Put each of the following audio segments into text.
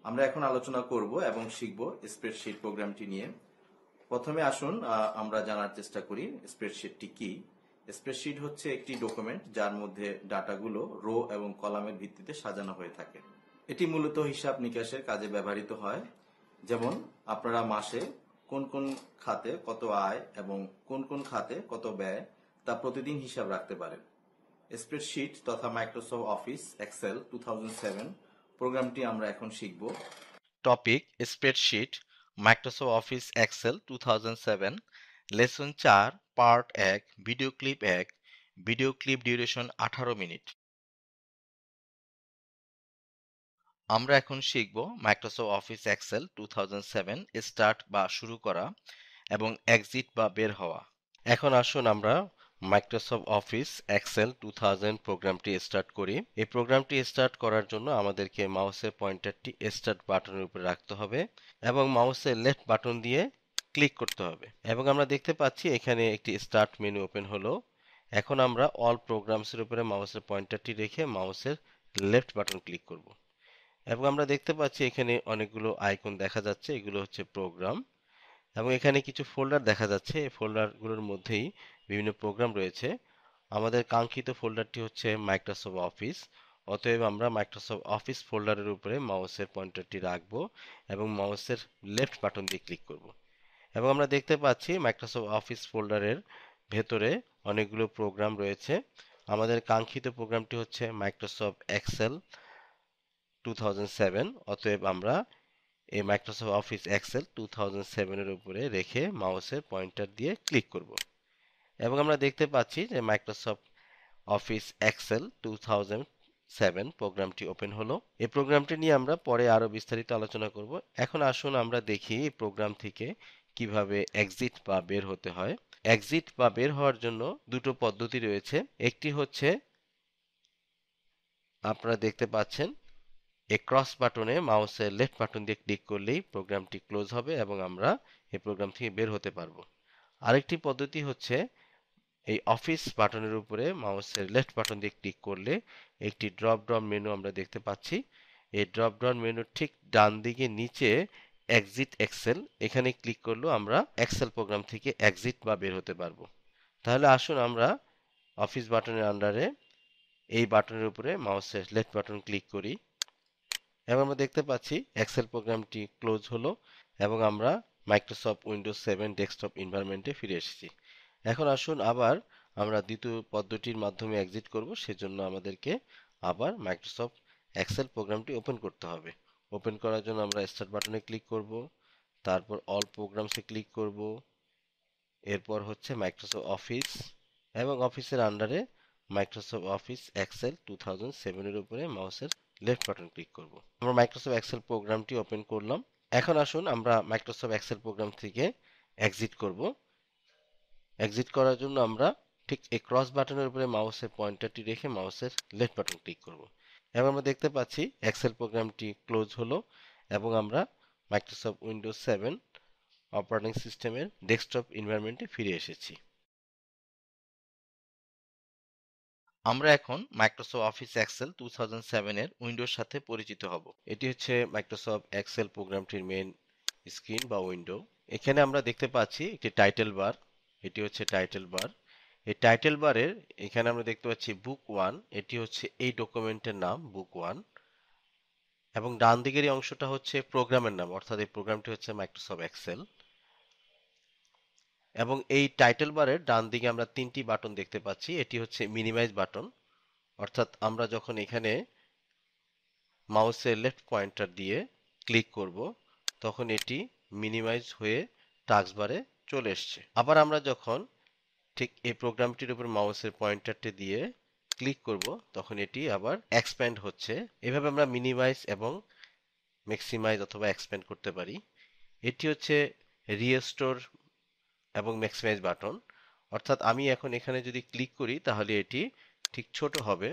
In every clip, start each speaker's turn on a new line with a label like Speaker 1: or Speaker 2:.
Speaker 1: আমরা এখন আলোচনা করব এবং শিখব স্প্রেডশিট প্রোগ্রামটি নিয়ে। প্রথমে আসুন আমরা জানার চেষ্টা করি স্প্রেডশিটটি কি। স্প্রেডশিট হচ্ছে একটি ডকুমেন্ট যার মধ্যে ডাটাগুলো রো এবং কলামের ভিত্তিতে সাজানো হয়ে থাকে। এটি মূলত হিসাব নিকাশের কাজে ব্যবহৃত হয়। যেমন আপনারা মাসে কোন কোন খাতে কত আয় এবং কোন কোন খাতে কত ব্যয় তা প্রতিদিন হিসাব রাখতে পারেন। স্প্রেডশিট তথা মাইক্রোসফট অফিস এক্সেল 2007 প্রোগ্রামটি আমরা এখন শিখব।
Speaker 2: Topic spreadsheet Microsoft Office Excel 2007 lesson 4 part 1 video clip 1 video clip duration 18 minute. আমরা এখন শিখব মাইক্রোসফট অফিস এক্সেল 2007 স্টার্ট বা শুরু করা এবং এক্সিট বা বের হওয়া। এখন আসুন আমরা মাইক্রোসফট অফিস এক্সেল 2000 প্রোগ্রামটি স্টার্ট করি। এই প্রোগ্রামটি স্টার্ট করার জন্য আমাদেরকে মাউসের পয়েন্টারটি স্টার্ট বাটনের উপরে রাখতে হবে এবং মাউসের লেফট বাটন দিয়ে ক্লিক করতে হবে এবং আমরা দেখতে পাচ্ছি এখানে একটি স্টার্ট মেনু ওপেন হলো। এখন আমরা অল প্রোগ্রামসের উপরে মাউসের পয়েন্টারটি রেখে মাউসের লেফট বাটন ক্লিক করব এবং আমরা দেখতে পাচ্ছি এখানে অনেকগুলো আইকন দেখা যাচ্ছে, এগুলো হচ্ছে প্রোগ্রাম এবং এখানে কিছু ফোল্ডার দেখা যাচ্ছে। এই ফোল্ডারগুলোর মধ্যেই বিভিন্ন প্রোগ্রাম রয়েছে। আমাদের কাঙ্ক্ষিত ফোল্ডারটি হচ্ছে মাইক্রোসফট অফিস, অতএব আমরা মাইক্রোসফট অফিস ফোল্ডারের উপরে মাউসের পয়েন্টারটি রাখবো এবং মাউসের লেফট বাটন দিয়ে ক্লিক করব এবং আমরা দেখতে পাচ্ছি মাইক্রোসফট অফিস ফোল্ডারের ভেতরে অনেকগুলো প্রোগ্রাম রয়েছে। আমাদের কাঙ্ক্ষিত প্রোগ্রামটি হচ্ছে মাইক্রোসফট এক্সেল 2007, অতএব আমরা এই মাইক্রোসফট অফিস এক্সেল 2007 এর উপরে রেখে মাউসের পয়েন্টার দিয়ে ক্লিক করব এবং আমরা দেখতে পাচ্ছি যে মাইক্রোসফট অফিস এক্সেল 2007 প্রোগ্রামটি ওপেন হলো। এই প্রোগ্রামটি নিয়ে আমরা পরে আরো বিস্তারিত আলোচনা করব। এখন আসুন আমরা দেখি এই প্রোগ্রাম থেকে কিভাবে এক্সিট বা বের হতে হয়। এক্সিট বা বের হওয়ার জন্য দুটো পদ্ধতি রয়েছে। একটি হচ্ছে আপনারা দেখতে পাচ্ছেন এই ক্রস বাটনে মাউসের লেফট বাটন দিয়ে ক্লিক করলেই প্রোগ্রামটি ক্লোজ হবে এবং আমরা এই প্রোগ্রাম থেকে বের হতে পারবো। আরেকটি পদ্ধতি হচ্ছে এই অফিস বাটনের উপরে মাউসের লেফট বাটন দিয়ে ক্লিক করলে একটি ড্রপ ডাউন মেনু আমরা দেখতে পাচ্ছি। এই ড্রপ ডাউন মেনুর ঠিক ডান দিকে নিচে এক্সিট এক্সেল, এখানে ক্লিক করলেও আমরা এক্সেল প্রোগ্রাম থেকে এক্সিট বা বের হতে পারবো। তাহলে আসুন আমরা অফিস বাটনের আন্ডারে এই বাটনের উপরে মাউসের লেফট বাটন ক্লিক করি এবং আমরা দেখতে পাচ্ছি এক্সেল প্রোগ্রামটি ক্লোজ হলো এবং আমরা মাইক্রোসফট উইন্ডোজ 7 ডেস্কটপ এনভায়রনমেন্টে ফিরে এসেছি। এখন আসুন আবার আমরা দ্বিতীয় পদ্ধতির মাধ্যমে এক্সিট করব, সেজন্য আমাদেরকে আবার মাইক্রোসফট এক্সেল প্রোগ্রামটি ওপেন করতে হবে। ওপেন করার জন্য আমরা স্টার্ট বাটনে ক্লিক করব, তারপর অল প্রোগ্রামসে ক্লিক করব, এরপর হচ্ছে মাইক্রোসফট অফিস এবং অফিসের আন্ডারে মাইক্রোসফট অফিস এক্সেল 2007 এর উপরে মাউসের লেফট বাটন ক্লিক করব। আমরা মাইক্রোসফট এক্সেল প্রোগ্রামটি ওপেন করলাম। এখন আসুন আমরা মাইক্রোসফট এক্সেল প্রোগ্রাম থেকে এক্সিট করব। এক্সিট করার জন্য আমরা ঠিক এই ক্রস বাটনের উপরে মাউসের পয়েন্টারটি রেখে মাউসের লেফট বাটন ক্লিক করব এবং আমরা দেখতে পাচ্ছি এক্সেল প্রোগ্রামটি ক্লোজ হলো এবং আমরা মাইক্রোসফট উইন্ডোজ 7 অপারেটিং সিস্টেমের ডেস্কটপ এনভায়রনমেন্টে ফিরে এসেছি। আমরা এখন মাইক্রোসফট অফিস এক্সেল 2007 এর উইন্ডোর সাথে পরিচিত হব। এটি হচ্ছে মাইক্রোসফট এক্সেল প্রোগ্রামটির মেইন স্ক্রিন বা উইন্ডো। এখানে আমরা দেখতে পাচ্ছি একটি টাইটেল বার, এটি হচ্ছে টাইটেল বার। এই টাইটেল বারের এখানে আমরা দেখতে পাচ্ছি বুক 1, এটি হচ্ছে এই ডকুমেন্টের নাম বুক 1 এবং ডান দিকের এই অংশটা হচ্ছে প্রোগ্রামের নাম, অর্থাৎ এই প্রোগ্রামটি হচ্ছে মাইক্রোসফট এক্সেল। এবং এই টাইটেল বারের ডান দিকে আমরা তিনটি বাটন দেখতে পাচ্ছি। এটি হচ্ছে মিনিমাইজ বাটন, অর্থাৎ আমরা যখন এখানে মাউসের লেফট পয়েন্টার দিয়ে ক্লিক করব তখন এটি মিনিমাইজ হয়ে টাস্কবারে চলে এসছে। আবার আমরা যখন ঠিক এই প্রোগ্রামটির উপর মাউসের পয়েন্টারটি দিয়ে ক্লিক করব তখন এটি আবার এক্সপ্যান্ড হচ্ছে। এভাবে আমরা মিনিমাইজ এবং ম্যাক্সিমাইজ অথবা এক্সপ্যান্ড করতে পারি। এটি হচ্ছে রিস্টোর এবং ম্যাক্সিমাইজ বাটন, অর্থাৎ আমি এখন এখানে যদি ক্লিক করি তাহলে এটি ঠিক ছোট হবে,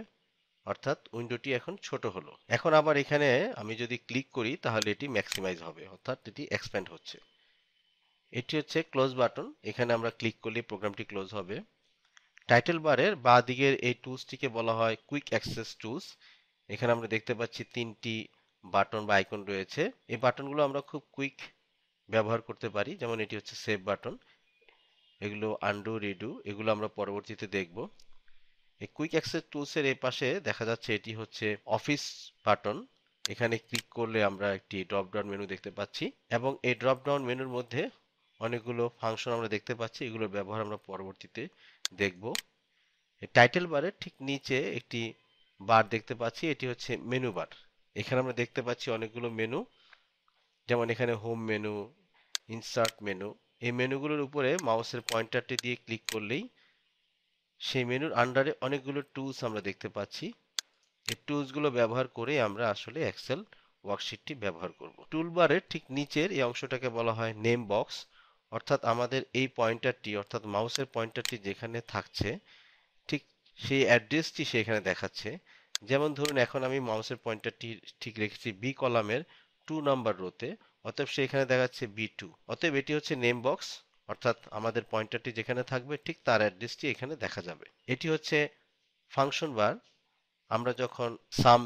Speaker 2: অর্থাৎ উইন্ডোটি এখন ছোট হলো। এখন আবার এখানে আমি যদি ক্লিক করি তাহলে এটি ম্যাক্সিমাইজ হবে, অর্থাৎ এটি এক্সপ্যান্ড হচ্ছে। এটি হচ্ছে ক্লোজ বাটন, এখানে আমরা ক্লিক করলে প্রোগ্রামটি ক্লোজ হবে। টাইটেল বারের বাঁ দিকের এই টুলসটিকে বলা হয় কুইক অ্যাক্সেস টুলস। এখানে আমরা দেখতে পাচ্ছি তিনটি বাটন বা আইকন রয়েছে, এই বাটনগুলো আমরা খুব কুইক ব্যবহার করতে পারি। যেমন এটি হচ্ছে সেভ বাটন, এগুলো আনডু, রিডু, এগুলো আমরা পরবর্তীতে দেখব। এই কুইক অ্যাক্সেস টুলসের এই পাশে দেখা যাচ্ছে এটি হচ্ছে অফিস বাটন। এখানে ক্লিক করলে আমরা একটি ড্রপ ডাউন মেনু দেখতে পাচ্ছি এবং এই ড্রপ ডাউন মেনুর মধ্যে অনেকগুলো ফাংশন আমরা দেখতে পাচ্ছি, এগুলোর ব্যবহার আমরা পরবর্তীতে দেখব। টাইটেল বারের ঠিক নিচে একটি বার দেখতে পাচ্ছি, এটি হচ্ছে মেনু বার। এখানে আমরা দেখতে পাচ্ছি অনেকগুলো মেনু, যেমন এখানে হোম মেনু, ইনসার্ট মেনু। এই মেনুগুলোর উপরে মাউসের পয়েন্টারটি দিয়ে ক্লিক করলেই সেই মেনুর আন্ডারে অনেকগুলো টুলস আমরা দেখতে পাচ্ছি। এই টুলসগুলো ব্যবহার করে আমরা আসলে এক্সেল ওয়ার্কশিটটি ব্যবহার করব। টুলবারের ঠিক নিচের এই অংশটাকে বলা হয় নেম বক্স, অর্থাৎ আমাদের এই পয়েন্টারটি, অর্থাৎ মাউসের পয়েন্টারটি যেখানে থাকছে ঠিক সেই অ্যাড্রেসটি সেখানে দেখাচ্ছে। যেমন ধরুন এখন আমি মাউসের পয়েন্টারটি ঠিক রেখেছি বি কলামের 2 নাম্বার রোতে, অতএব সেখানে দেখাচ্ছে B2। অতএব এটি হচ্ছে নেম বক্স, অর্থাৎ আমাদের পয়েন্টারটি যেখানে থাকবে ঠিক তার অ্যাড্রেসটি এখানে দেখা যাবে। এটি হচ্ছে ফাংশন বার। আমরা যখন sum,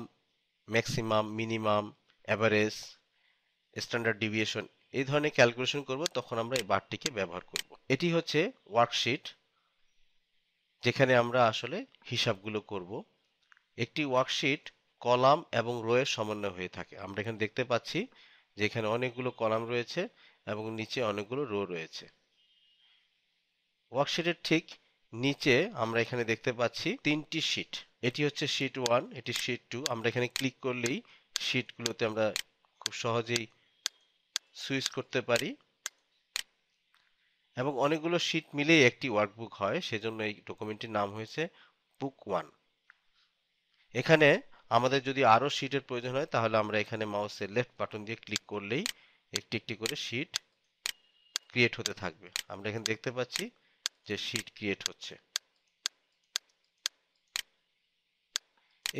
Speaker 2: maximum, minimum, average, standard deviation এই ধরনের ক্যালকুলেশন করব, তখন আমরা এই বারটিকে ব্যবহার করব। এটি হচ্ছে ওয়ার্কশিট, যেখানে আমরা আসলে হিসাবগুলো করব। একটি ওয়ার্কশিট কলাম এবং রো এর সমন্বয় হয়ে থাকে। আমরা এখানে দেখতে পাচ্ছি যে এখানে অনেকগুলো কলাম রয়েছে এবং নিচে অনেকগুলো রো রয়েছে। ওয়ার্কশিটের ঠিক নিচে আমরা এখানে দেখতে পাচ্ছি 3টি শীট। এটি হচ্ছে শীট 1, এটি শীট 2। আমরা এখানে ক্লিক করলেই শীটগুলোতে আমরা খুব সহজেই সুইচ করতে পারি এবং অনেকগুলো শীট মিলেই একটি ওয়ার্কবুক হয়, সেজন্য এই ডকুমেন্টটির নাম হয়েছে বুক 1। এখানে আমাদের যদি আরো শীটের প্রয়োজন হয় তাহলে আমরা এখানে মাউসের লেফট বাটন দিয়ে ক্লিক করলেই একটি একটি করে শীট ক্রিয়েট হতে থাকবে। আমরা এখানে দেখতে পাচ্ছি যে শীট ক্রিয়েট হচ্ছে।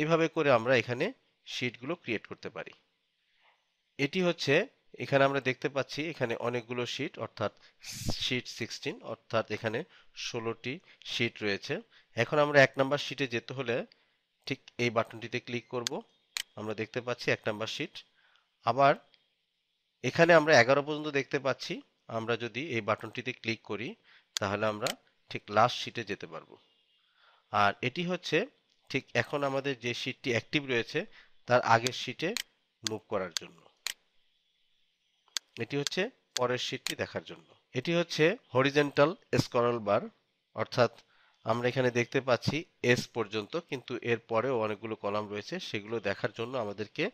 Speaker 2: এইভাবে করে আমরা এখানে শীটগুলো ক্রিয়েট করতে পারি। এটি হচ্ছে, এখানে আমরা দেখতে পাচ্ছি এখানে অনেকগুলো শীট, অর্থাৎ শীট 16, অর্থাৎ এখানে 16টি শীট রয়েছে। এখন আমরা 1 নাম্বার শীটে যেতে হলে ঠিক এই বাটনটিতে ক্লিক করব। আমরা দেখতে পাচ্ছি 1 নাম্বার শীট। আবার এখানে আমরা 11 পর্যন্ত দেখতে পাচ্ছি। আমরা যদি এই বাটনটিতে ক্লিক করি তাহলে আমরা ঠিক লাস্ট শীটে যেতে পারবো। আর এটি হচ্ছে ঠিক এখন আমাদের যে শীটটি অ্যাক্টিভ রয়েছে তার আগের শীটে মুভ করার জন্য। এটি হচ্ছে পরের শীটটি দেখার জন্য। এটি হচ্ছে হরিজন্টাল স্ক্রল বার, অর্থাৎ আমরা এখানে দেখতে পাচ্ছি এস পর্যন্ত, কিন্তু এর পরেও অনেকগুলো কলাম রয়েছে, সেগুলো দেখার জন্য আমাদেরকে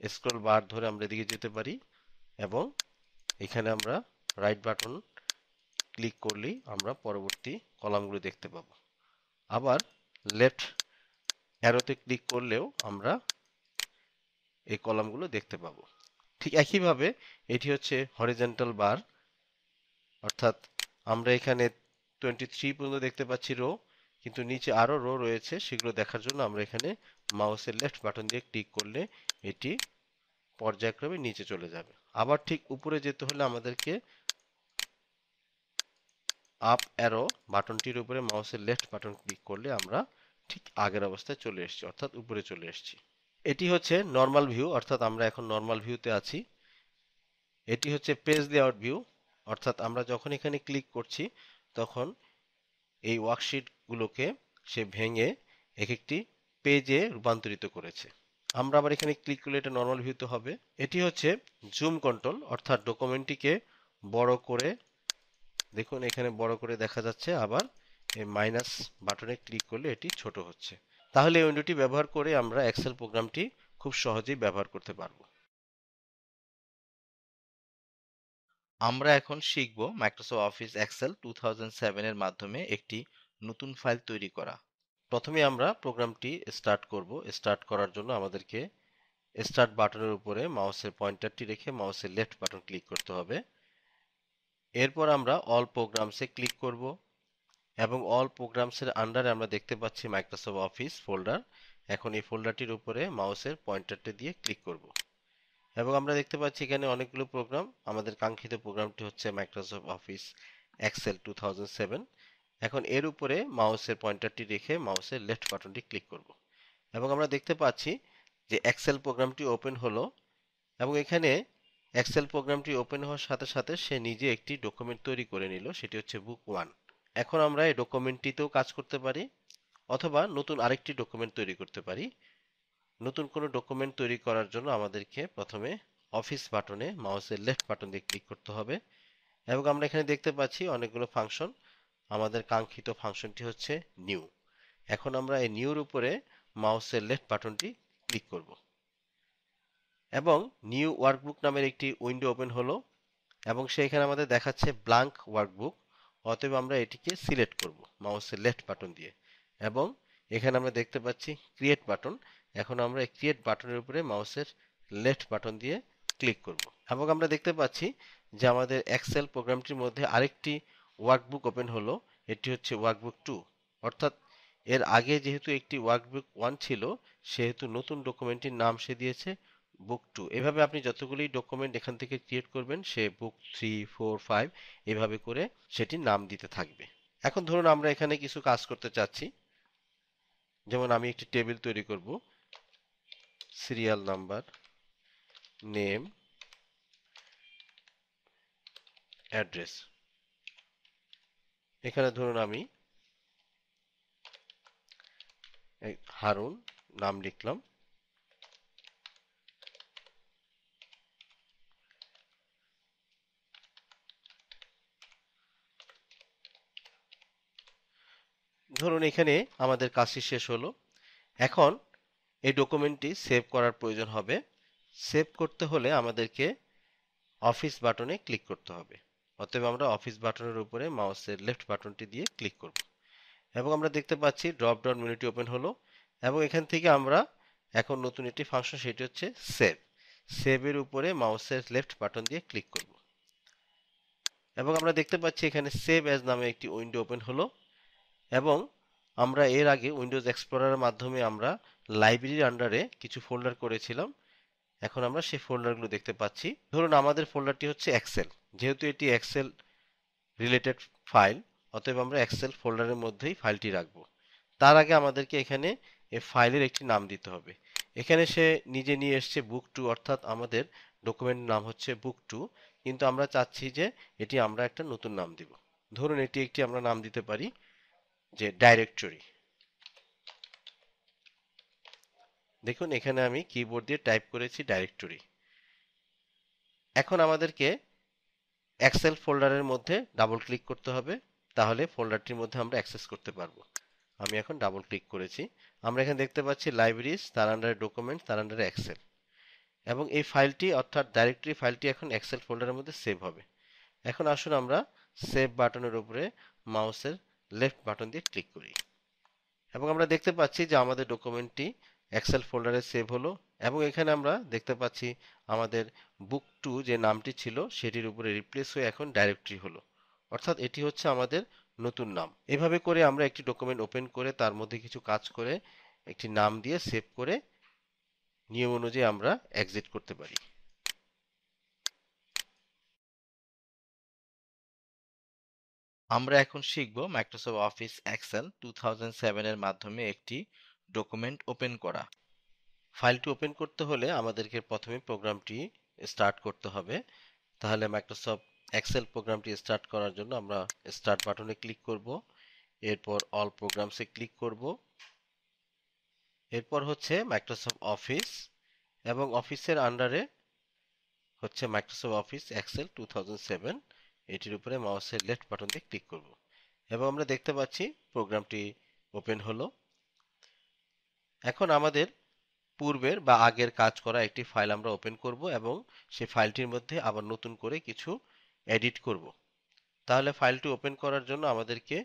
Speaker 2: স্ক্রল বার ধরে আমরা এদিকে যেতে পারি এবং এখানে আমরা রাইট বাটন ক্লিক করলেই আমরা পরবর্তী কলামগুলো দেখতে পাবো। আবার লেফট অ্যারোতে ক্লিক করলেও আমরা এই কলামগুলো দেখতে পাবো। ঠিক একইভাবে এটি হচ্ছে হরিজন্টাল বার, অর্থাৎ আমরা এখানে 23 পর্যন্ত দেখতে পাচ্ছি রো, কিন্তু নিচে আরো রো রয়েছে, সেগুলো দেখার জন্য আমরা এখানে মাউসের লেফট বাটন দিয়ে ক্লিক করলে এটি পর্যায়ক্রমে নিচে চলে যাবে। আবার ঠিক উপরে যেতে হলে আমাদেরকে আপ অ্যারো বাটনটির উপরে মাউসের লেফট বাটন ক্লিক করলে আমরা ঠিক আগের অবস্থায় চলে এসেছি, অর্থাৎ উপরে চলে এসেছি। এটি হচ্ছে নর্মাল ভিউ, অর্থাৎ আমরা এখন নর্মাল ভিউতে আছি। এটি হচ্ছে পেজ লেআউট ভিউ, অর্থাৎ আমরা যখন এখানে ক্লিক করছি তখন এই ওয়ার্কশিটগুলোকে সে ভেঙে এক একটি পেজে রূপান্তরিত করেছে। আমরা আবার এখানে ক্লিক করলে এটা নর্মাল ভিউতে হবে। এটি হচ্ছে জুম কন্ট্রোল, অর্থাৎ ডকুমেন্টটিকে বড় করে, দেখুন এখানে বড় করে দেখা যাচ্ছে, আবার এই মাইনাস বাটনে ক্লিক করলে এটি ছোট হচ্ছে। তাহলে এই উইন্ডোটি ব্যবহার করে আমরা এক্সেল প্রোগ্রামটি খুব সহজেই ব্যবহার করতে পারবো।
Speaker 1: আমরা এখন শিখব মাইক্রোসফট অফিস এক্সেল 2007 এর মাধ্যমে একটি নতুন ফাইল তৈরি করা।
Speaker 2: প্রথমে আমরা প্রোগ্রামটি স্টার্ট করব। স্টার্ট করার জন্য আমাদেরকে স্টার্ট বাটনের উপরে মাউসের পয়েন্টারটি রেখে মাউসের লেফট বাটন ক্লিক করতে হবে। এরপর আমরা অল প্রোগ্রামসে ক্লিক করব এবং অল প্রোগ্রামসের আন্ডারে আমরা দেখতে পাচ্ছি মাইক্রোসফট অফিস ফোল্ডার। এখন এই ফোল্ডারটির উপরে মাউসের পয়েন্টারটি দিয়ে ক্লিক করব এবং আমরা দেখতে পাচ্ছি এখানে অনেকগুলো প্রোগ্রাম। আমাদের কাঙ্ক্ষিত প্রোগ্রামটি হচ্ছে মাইক্রোসফট অফিস এক্সেল 2007। এখন এর উপরে মাউসের পয়েন্টারটি রেখে মাউসের লেফট বাটনটি ক্লিক করব এবং আমরা দেখতে পাচ্ছি যে এক্সেল প্রোগ্রামটি ওপেন হলো এবং এখানে এক্সেল প্রোগ্রামটি ওপেন হওয়ার সাথে সাথে সে নিজে একটি ডকুমেন্ট তৈরি করে নিল, সেটি হচ্ছে বুক 1। এখন আমরা এই ডকুমেন্টটিতেও কাজ করতে পারি অথবা নতুন আরেকটি ডকুমেন্ট তৈরি করতে পারি। নতুন কোনো ডকুমেন্ট তৈরি করার জন্য আমাদেরকে প্রথমে অফিস বাটনে মাউসের লেফট বাটন দিয়ে ক্লিক করতে হবে এবং আমরা এখানে দেখতে পাচ্ছি অনেকগুলো ফাংশন। আমাদের কাঙ্ক্ষিত ফাংশনটি হচ্ছে নিউ। এখন আমরা এই নিউর উপরে মাউসের লেফট বাটনটি ক্লিক করব এবং নিউ ওয়ার্কবুক নামের একটি উইন্ডো ওপেন হলো এবং সেখানে আমাদের দেখাচ্ছে ব্ল্যাঙ্ক ওয়ার্কবুক। অতএব আমরা এটিকে সিলেক্ট করব মাউসের লেফট বাটন দিয়ে এবং এখানে আমরা দেখতে পাচ্ছি ক্রিয়েট বাটন। এখন আমরা এই ক্রিয়েট বাটনের উপরে মাউসের লেফট বাটন দিয়ে ক্লিক করব এবং আমরা দেখতে পাচ্ছি যে আমাদের এক্সেল প্রোগ্রামটির মধ্যে আরেকটি ওয়ার্কবুক ওপেন হলো। এটি হচ্ছে ওয়ার্কবুক 2, অর্থাৎ এর আগে যেহেতু একটি ওয়ার্কবুক 1 ছিল সেহেতু নতুন ডকুমেন্টটির নাম সে দিয়েছে বুক 2। এভাবে আপনি যতগুলি ডকুমেন্ট এখান থেকে ক্রিয়েট করবেন সে বুক 3, 4, 5 এভাবে করে সেটির নাম দিতে থাকবে। এখন ধরুন আমরা এখানে কিছু কাজ করতে চাচ্ছি, যেমন আমি একটি টেবিল তৈরি করব, সিরিয়াল নাম্বার, নেম, অ্যাড্রেস। এখানে ধরুন আমি হারুন নাম লিখলাম। ধরুন এখানে আমাদের কাজটি শেষ হলো। এখন এই ডকুমেন্টটি সেভ করার প্রয়োজন হবে। সেভ করতে হলে আমাদেরকে অফিস বাটনে ক্লিক করতে হবে। অতএব আমরা অফিস বাটনের উপরে মাউসের লেফট বাটনটি দিয়ে ক্লিক করব এবং আমরা দেখতে পাচ্ছি ড্রপ ডাউন মেনুটি ওপেন হলো এবং এখান থেকে আমরা এখন নতুন একটি ফাংশন, সেটি হচ্ছে সেভ। সেভের উপরে মাউসের লেফট বাটন দিয়ে ক্লিক করব এবং আমরা দেখতে পাচ্ছি এখানে সেভ অ্যাজ নামে একটি উইন্ডো ওপেন হলো এবং আমরা এর আগে উইন্ডোজ এক্সপ্লোরারের মাধ্যমে আমরা লাইব্রেরির আন্ডারে কিছু ফোল্ডার করেছিলাম। এখন আমরা সেই ফোল্ডারগুলো দেখতে পাচ্ছি। ধরুন আমাদের ফোল্ডারটি হচ্ছে এক্সেল। যেহেতু এটি এক্সেল রিলেটেড ফাইল, অতএব আমরা এক্সেল ফোল্ডারের মধ্যেই ফাইলটি রাখব। তার আগে আমাদেরকে এখানে এই ফাইলের একটি নাম দিতে হবে। এখানে সে নিজে নিয়ে এসছে বুক 2, অর্থাৎ আমাদের ডকুমেন্ট নাম হচ্ছে বুক 2, কিন্তু আমরা চাচ্ছি যে এটি আমরা একটা নতুন নাম দিব। ধরুন এটি একটি আমরা নাম দিতে পারি যে ডাইরেক্টরি। দেখুন এখানে আমি কিবোর্ড দিয়ে টাইপ করেছি ডাইরেক্টরি। এখন আমাদেরকে এক্সেল ফোল্ডারের মধ্যে ডাবল ক্লিক করতে হবে, তাহলে ফোল্ডারটির মধ্যে আমরা অ্যাক্সেস করতে পারবো। আমি এখন ডাবল ক্লিক করেছি। আমরা এখানে দেখতে পাচ্ছি লাইব্রেরিজ, তার আন্ডারে ডকুমেন্ট, তার আন্ডারে এক্সেল এবং এই ফাইলটি অর্থাৎ ডাইরেক্টরি ফাইলটি এখন এক্সেল ফোল্ডারের মধ্যে সেভ হবে। এখন আসুন আমরা সেভ বাটনের উপরে মাউসের লেফট বাটন দিয়ে ক্লিক করি এবং আমরা দেখতে পাচ্ছি যে আমাদের ডকুমেন্টটি এক্সেল ফোল্ডারে সেভ হলো এবং এখানে আমরা দেখতে পাচ্ছি আমাদের বুক 2 যে নামটি ছিল সেটির উপরে রিপ্লেস হয়ে এখন ডাইরেক্টরি হলো, অর্থাৎ এটি হচ্ছে আমাদের নতুন নাম। এভাবে করে আমরা একটি ডকুমেন্ট ওপেন করে তার মধ্যে কিছু কাজ করে একটি নাম দিয়ে সেভ করে নিয়ম অনুযায়ী আমরা এক্সিট করতে পারি।
Speaker 1: আমরা এখন শিখব মাইক্রোসফট অফিস এক্সেল 2007 এর মাধ্যমে একটি ডকুমেন্ট ওপেন করা।
Speaker 2: ফাইলটি ওপেন করতে হলে আমাদেরকে প্রথমে প্রোগ্রামটি স্টার্ট করতে হবে। তাহলে মাইক্রোসফট এক্সেল প্রোগ্রামটি স্টার্ট করার জন্য আমরা স্টার্ট বাটনে ক্লিক করব, এরপর অল প্রোগ্রামসে ক্লিক করব, এরপর হচ্ছে মাইক্রোসফট অফিস এবং অফিসের আন্ডারে হচ্ছে মাইক্রোসফট অফিস এক্সেল 2007, এটির উপরে মাউসের লেফট বাটন দিয়ে ক্লিক করব এবং আমরা দেখতে পাচ্ছি প্রোগ্রামটি ওপেন হলো। এখন আমাদের পূর্বের বা আগের কাজ করা একটি ফাইল আমরা ওপেন করব এবং সেই ফাইলটির মধ্যে আবার নতুন করে কিছু এডিট করব। তাহলে ফাইলটি ওপেন করার জন্য আমাদেরকে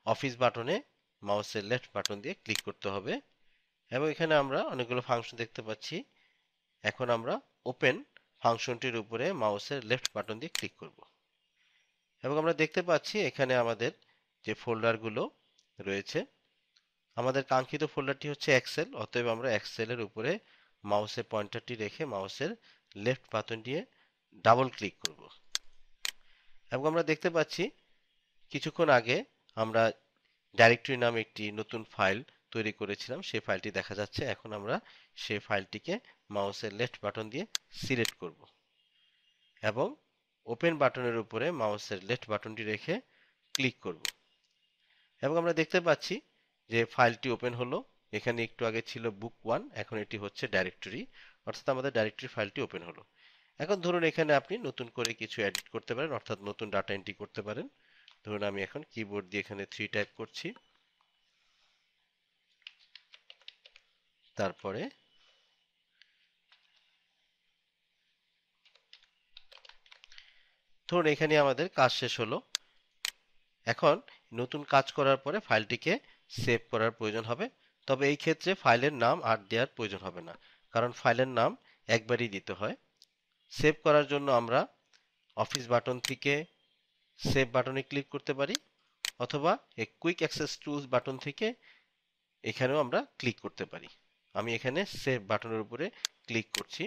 Speaker 2: অফিস বাটনে মাউসের লেফট বাটন দিয়ে ক্লিক করতে হবে এবং এখানে আমরা অনেকগুলো ফাংশন দেখতে পাচ্ছি। এখন আমরা ওপেন ফাংশনটির উপরে মাউসের লেফট বাটন দিয়ে ক্লিক করব এবং আমরা দেখতে পাচ্ছি এখানে আমাদের যে ফোল্ডারগুলো রয়েছে, আমাদের কাঙ্ক্ষিত ফোল্ডারটি হচ্ছে এক্সেল। অতএব আমরা এক্সেলের উপরে মাউসের পয়েন্টারটি রেখে মাউসের লেফট বাটন দিয়ে ডাবল ক্লিক করব এবং আমরা দেখতে পাচ্ছি কিছুক্ষণ আগে আমরা ডাইরেক্টরি নামে একটি নতুন ফাইল তৈরি করেছিলাম সেই ফাইলটি দেখা যাচ্ছে। এখন আমরা সেই ফাইলটিকে মাউসের লেফট বাটন দিয়ে সিলেক্ট করব এবং ওপেন বাটনের উপরে মাউসের লেফট বাটনটি রেখে ক্লিক করব এবং আমরা দেখতে পাচ্ছি যে ফাইলটি ওপেন হলো। এখানে একটু আগে ছিল বুক 1, এখন এটি হচ্ছে ডাইরেক্টরি, অর্থাৎ আমাদের ডাইরেক্টরি ফাইলটি ওপেন হলো। এখন ধরুন এখানে আপনি নতুন করে কিছু এডিট করতে পারেন, অর্থাৎ নতুন ডাটা এন্ট্রি করতে পারেন। ধরুন আমি এখন কিবোর্ড দিয়ে এখানে 3 টাইপ করছি, তারপরে ধরুন এখানে আমাদের কাজ শেষ হলো। এখন নতুন কাজ করার পরে ফাইলটিকে সেভ করার প্রয়োজন হবে, তবে এই ক্ষেত্রে ফাইলের নাম আর দেওয়ার প্রয়োজন হবে না, কারণ ফাইলের নাম একবারই দিতে হয়। সেভ করার জন্য আমরা অফিস বাটন থেকে সেভ বাটনে ক্লিক করতে পারি, অথবা এই কুইক অ্যাক্সেস টুলস বাটন থেকে এখানেও আমরা ক্লিক করতে পারি। আমি এখানে সেভ বাটনের উপরে ক্লিক করছি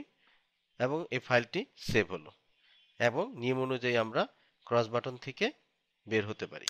Speaker 2: এবং এই ফাইলটি সেভ হলো এবং নিয়ম অনুযায়ী আমরা ক্রস বাটন থেকে বের হতে পারি।